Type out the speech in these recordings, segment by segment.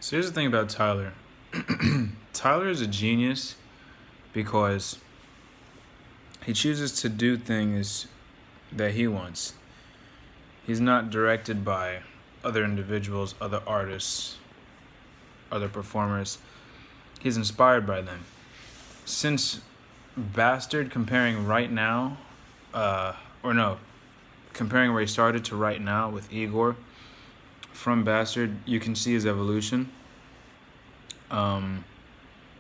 So here's the thing about Tyler. Tyler is a genius because he chooses to do things that he wants. He's not directed by other individuals, other artists, other performers. He's inspired by them. Since Bastard, comparing right now, or no, comparing where he started to right now with Igor, from Bastard, you can see his evolution.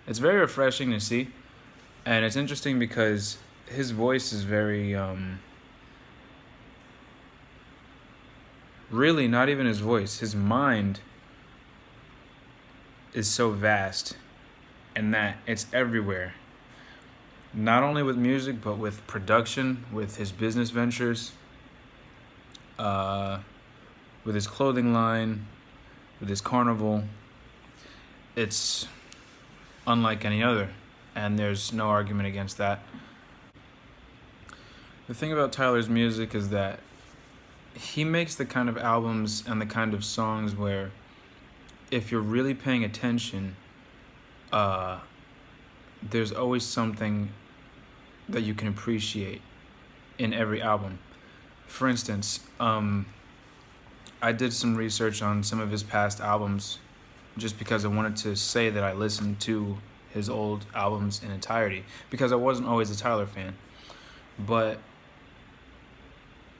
It's very refreshing to see, and it's interesting because his voice is very, really not even his voice, his mind is so vast and that it's everywhere. Not only with music, but with production, with his business ventures, with his clothing line, with his carnival. It's unlike any other, and there's no argument against that. The thing about Tyler's music is that he makes the kind of albums and the kind of songs where if you're really paying attention, there's always something that you can appreciate in every album. For instance, I did some research on some of his past albums just because I wanted to say that I listened to his old albums in entirety because I wasn't always a Tyler fan. But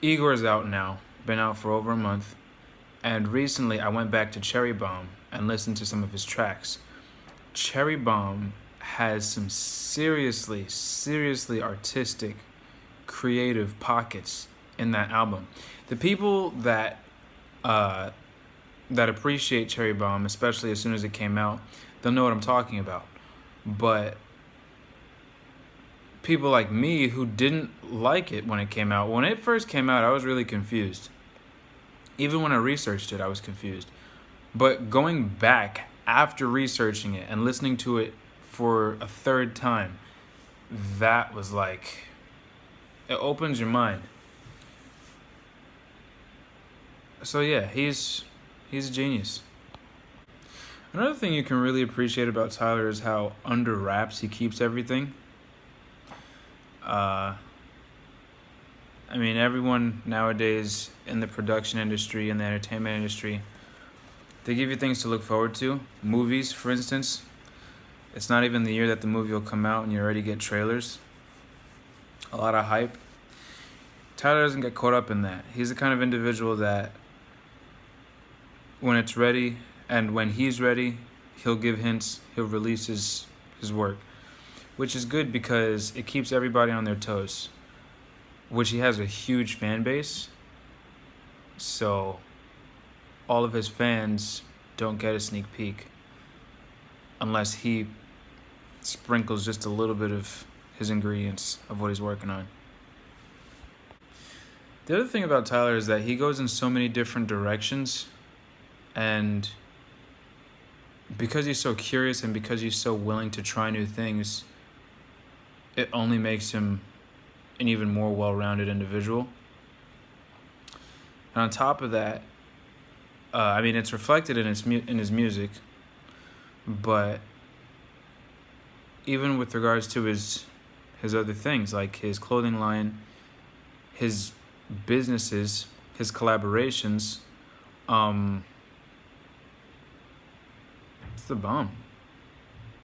Igor is out now, been out for over a month, and recently I went back to Cherry Bomb and listened to some of his tracks. Cherry Bomb has some seriously artistic, creative pockets in that album. The people that appreciate Cherry Bomb, especially as soon as it came out, they'll know what I'm talking about. But people like me who didn't like it when it first came out, I was really confused. Even when I researched it, I was confused. But going back after researching it and listening to it for a third time, that was like, it opens your mind. So yeah, he's a genius. Another thing you can really appreciate about Tyler is how under wraps he keeps everything. Everyone nowadays in the production industry and the entertainment industry, they give you things to look forward to. Movies, for instance. It's not even the year that the movie will come out and you already get trailers. A lot of hype. Tyler doesn't get caught up in that. He's the kind of individual that when it's ready and when he's ready, he'll give hints, he'll release his work, which is good because it keeps everybody on their toes, which he has a huge fan base, so all of his fans don't get a sneak peek unless he sprinkles just a little bit of his ingredients of what he's working on. The other thing about Tyler is that he goes in so many different directions, and because he's so curious and because he's so willing to try new things, it only makes him an even more well-rounded individual. And on top of that, it's reflected in his music, but even with regards to his other things, like his clothing line, his businesses, his collaborations, it's the bomb.